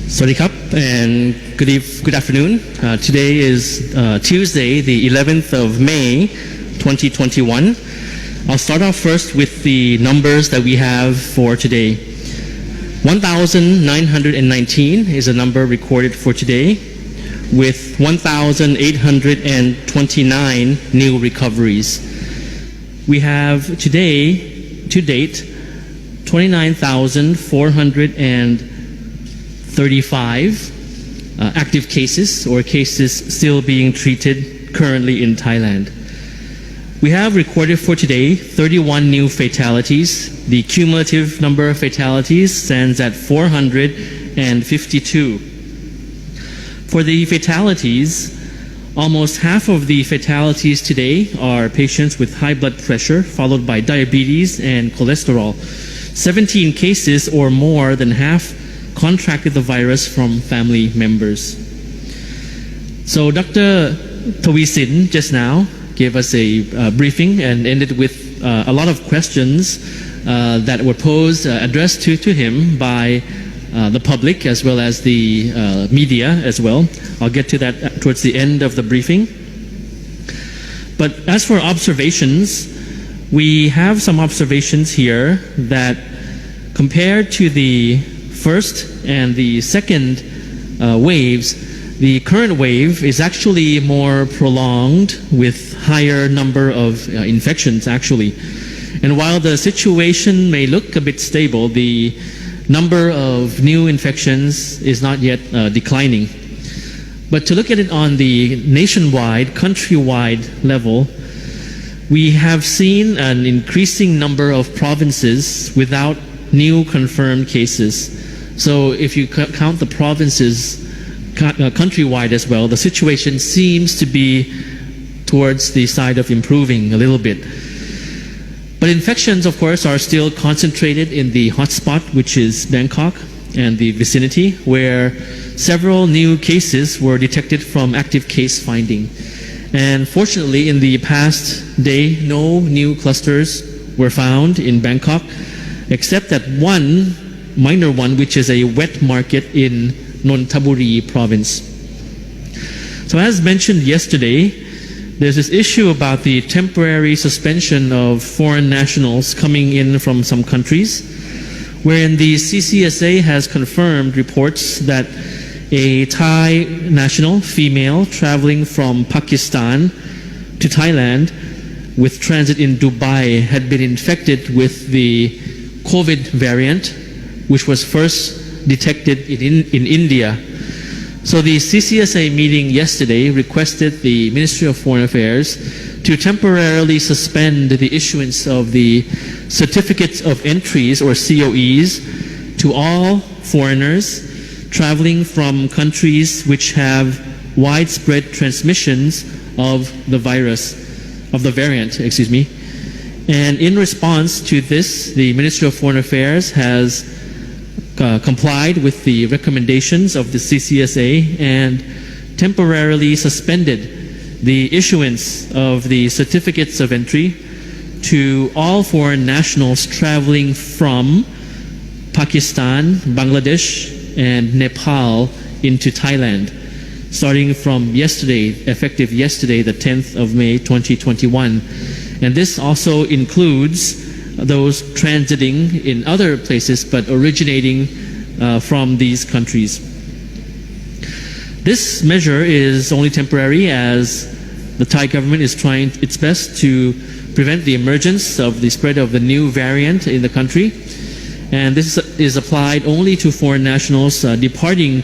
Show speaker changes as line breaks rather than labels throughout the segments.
Sawasdee krap, and good afternoon. Today is Tuesday, the 11th of May, 2021. I'll start off first with the numbers that we have for today. 1,919 is a number recorded for today, with 1,829 new recoveries. We have today, to date, 29,435 active cases or cases still being treated currently in Thailand. We have recorded for today 31 new fatalities. The cumulative number of fatalities stands at 452. For the fatalities, almost half of the fatalities today are patients with high blood pressure, followed by diabetes and cholesterol. 17 cases or more than half contracted the virus from family members. So Dr. Tawisin just now gave us a briefing and ended with a lot of questions that were posed, addressed to him by the public as well as the media as well. I'll get to that towards the end of the briefing. But as for observations, we have some observations here that compared to the first and the second waves, the current wave is actually more prolonged with higher number of infections actually. And while the situation may look a bit stable, the number of new infections is not yet declining. But to look at it on the nationwide, countrywide level, we have seen an increasing number of provinces without new confirmed cases. So if you count the provinces countrywide as well, the situation seems to be towards the side of improving a little bit. But infections, of course, are still concentrated in the hotspot, which is Bangkok and the vicinity, where several new cases were detected from active case finding. And fortunately, in the past day, no new clusters were found in Bangkok, except that one minor one, which is a wet market in Nonthaburi province. So as mentioned yesterday, there's this issue about the temporary suspension of foreign nationals coming in from some countries, wherein the CCSA has confirmed reports that a Thai national female traveling from Pakistan to Thailand with transit in Dubai had been infected with the Covid variant, which was first detected in India. So the CCSA meeting yesterday requested the Ministry of Foreign Affairs to temporarily suspend the issuance of the certificates of entries or COEs to all foreigners traveling from countries which have widespread transmissions of the virus, of the variant, And in response to this, the Ministry of Foreign Affairs has complied with the recommendations of the CCSA and temporarily suspended the issuance of the certificates of entry to all foreign nationals traveling from Pakistan, Bangladesh, and Nepal into Thailand, starting from yesterday, effective yesterday, the 10th of May, 2021. And this also includes those transiting in other places but originating from these countries. This measure is only temporary as the Thai government is trying its best to prevent the emergence of the spread of the new variant in the country. And this is applied only to foreign nationals departing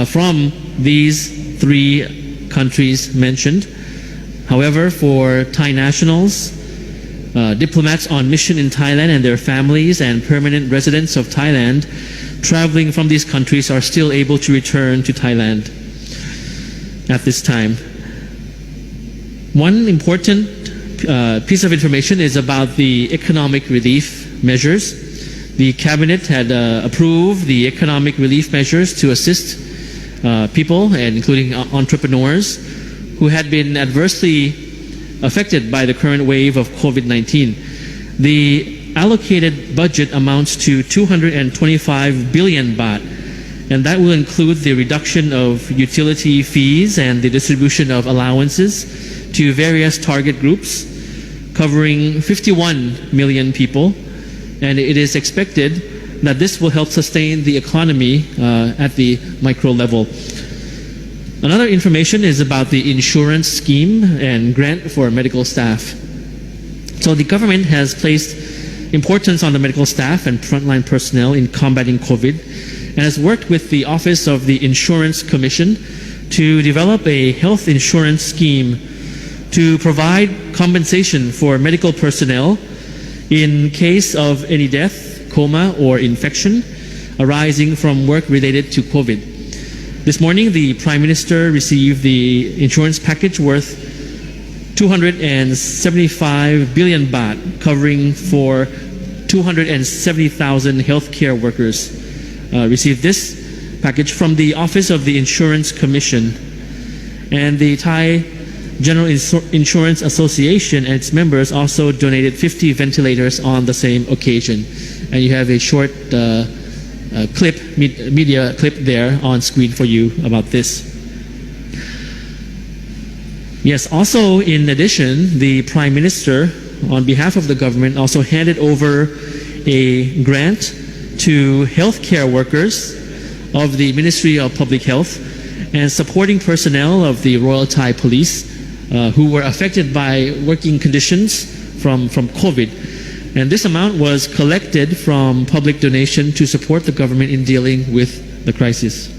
from these three countries mentioned. However, for Thai nationals, diplomats on mission in Thailand and their families and permanent residents of Thailand traveling from these countries are still able to return to Thailand at this time. One important piece of information is about the economic relief measures. The cabinet had approved the economic relief measures to assist people, and including entrepreneurs, who had been adversely affected by the current wave of COVID-19. The allocated budget amounts to 225 billion baht, and that will include the reduction of utility fees and the distribution of allowances to various target groups, covering 51 million people, and it is expected that this will help sustain the economy at the micro level. Another information is about the insurance scheme and grant for medical staff. So the government has placed importance on the medical staff and frontline personnel in combating COVID, and has worked with the Office of the Insurance Commission to develop a health insurance scheme to provide compensation for medical personnel in case of any death, coma, or infection arising from work related to COVID. This morning, the Prime Minister received the insurance package worth 275 billion baht, covering for 270,000 healthcare workers. Received this package from the Office of the Insurance Commission, and the Thai General Insurance Association and its members also donated 50 ventilators on the same occasion. And you have a short media clip there on screen for you about this. Yes, also in addition, the Prime Minister, on behalf of the government, also handed over a grant to healthcare workers of the Ministry of Public Health and supporting personnel of the Royal Thai Police who were affected by working conditions from COVID. And this amount was collected from public donation to support the government in dealing with the crisis.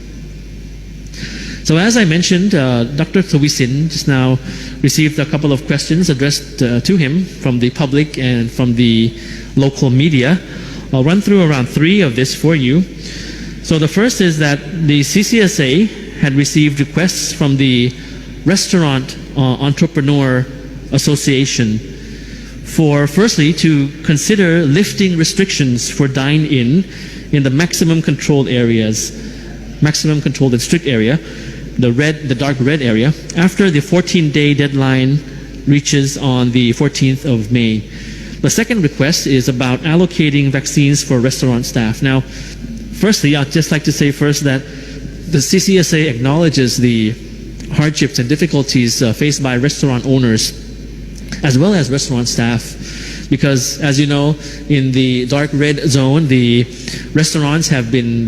So as I mentioned, Dr. Tawisin just now received a couple of questions addressed to him from the public and from the local media. I'll run through around 3 of this for you. So the first is that the CCSA had received requests from the Restaurant Entrepreneur Association for, firstly, to consider lifting restrictions for dine-in in the maximum controlled areas, maximum controlled and strict area, the dark red area, after the 14-day deadline reaches on the 14th of May. The second request is about allocating vaccines for restaurant staff. Now, firstly, I'd just like to say first that the CCSA acknowledges the hardships and difficulties faced by restaurant owners as well as restaurant staff, because as you know, in the dark red zone, the restaurants have been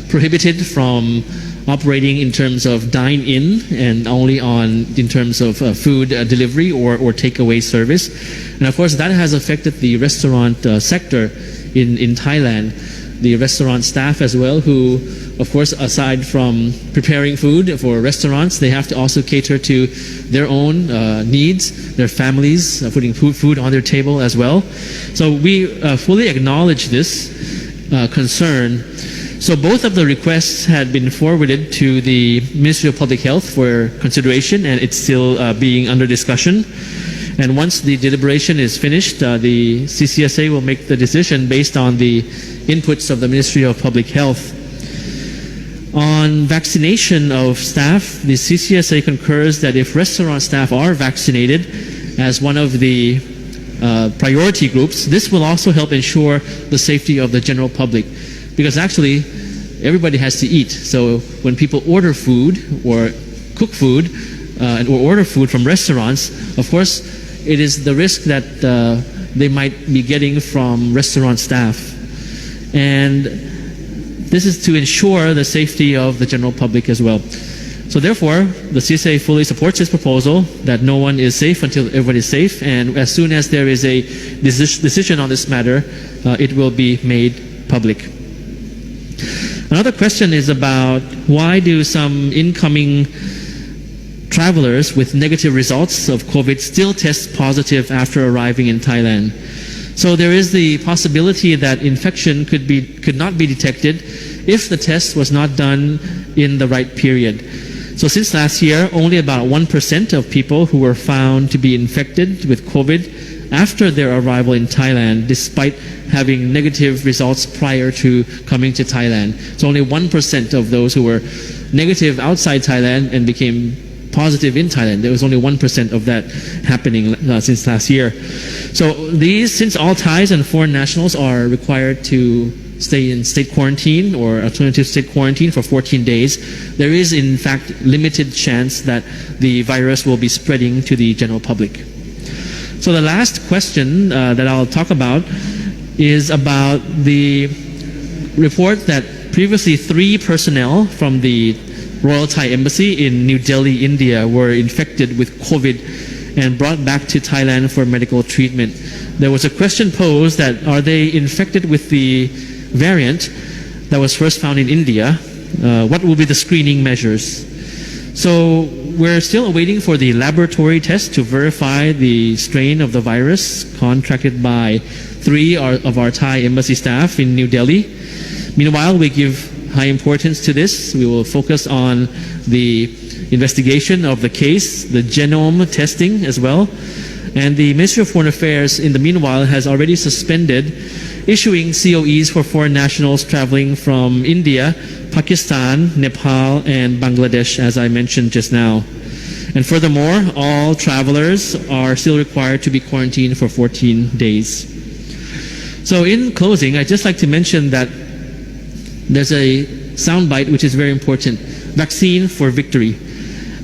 prohibited from operating in terms of dine-in and only in terms of food delivery or takeaway service. And of course, that has affected the restaurant sector in Thailand. The restaurant staff as well, who, of course, aside from preparing food for restaurants, they have to also cater to their own needs, their families, putting food on their table as well. So we fully acknowledge this concern. So both of the requests had been forwarded to the Ministry of Public Health for consideration, and it's still being under discussion. And once the deliberation is finished, the CCSA will make the decision based on the inputs of the Ministry of Public Health. On vaccination of staff, the CCSA concurs that if restaurant staff are vaccinated as one of the priority groups, this will also help ensure the safety of the general public. Because actually, everybody has to eat. So when people order food or cook food or order food from restaurants, of course, it is the risk that they might be getting from restaurant staff. And this is to ensure the safety of the general public as well. So therefore, the CCSA fully supports this proposal that no one is safe until everybody is safe, and as soon as there is a decision on this matter, it will be made public. Another question is about why do some incoming travelers with negative results of COVID still test positive after arriving in Thailand? So there is the possibility that infection could not be detected if the test was not done in the right period. So since last year, only about 1% of people who were found to be infected with COVID after their arrival in Thailand, despite having negative results prior to coming to Thailand. So only 1% of those who were negative outside Thailand and became positive in Thailand. There was only 1% of that happening since last year. So since all Thais and foreign nationals are required to stay in state quarantine or alternative state quarantine for 14 days, there is in fact limited chance that the virus will be spreading to the general public. So the last question that I'll talk about is about the report that previously 3 personnel from the Royal Thai Embassy in New Delhi, India were infected with COVID and brought back to Thailand for medical treatment. There was a question posed that are they infected with the variant that was first found in India? What will be the screening measures? So we're still awaiting for the laboratory test to verify the strain of the virus contracted by 3 of our Thai embassy staff in New Delhi. Meanwhile, we give high importance to this. We will focus on the investigation of the case, the genome testing as well. And the Ministry of Foreign Affairs, in the meanwhile, has already suspended issuing COEs for foreign nationals traveling from India, Pakistan, Nepal, and Bangladesh, as I mentioned just now. And furthermore, all travelers are still required to be quarantined for 14 days. So in closing, I'd just like to mention that there's a soundbite which is very important: vaccine for victory.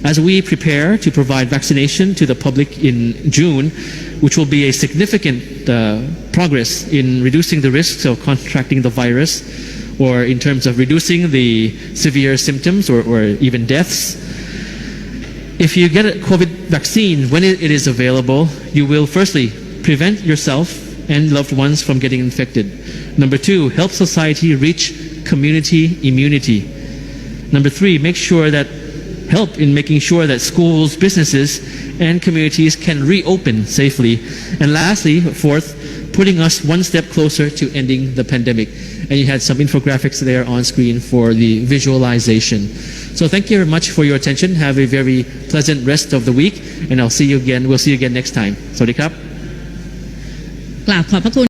As we prepare to provide vaccination to the public in June, which will be a significant progress in reducing the risks of contracting the virus, or in terms of reducing the severe symptoms or even deaths, if you get a COVID vaccine when it is available, you will firstly prevent yourself and loved ones from getting infected. Number 2, help society reach community immunity. Number 3, help in making sure that schools, businesses, and communities can reopen safely. And lastly, 4th, putting us one step closer to ending the pandemic. And you had some infographics there on screen for the visualization. So thank you very much for your attention. Have a very pleasant rest of the week, and we'll see you again next time. สวัสดีครับ
กราบขอบพระคุณ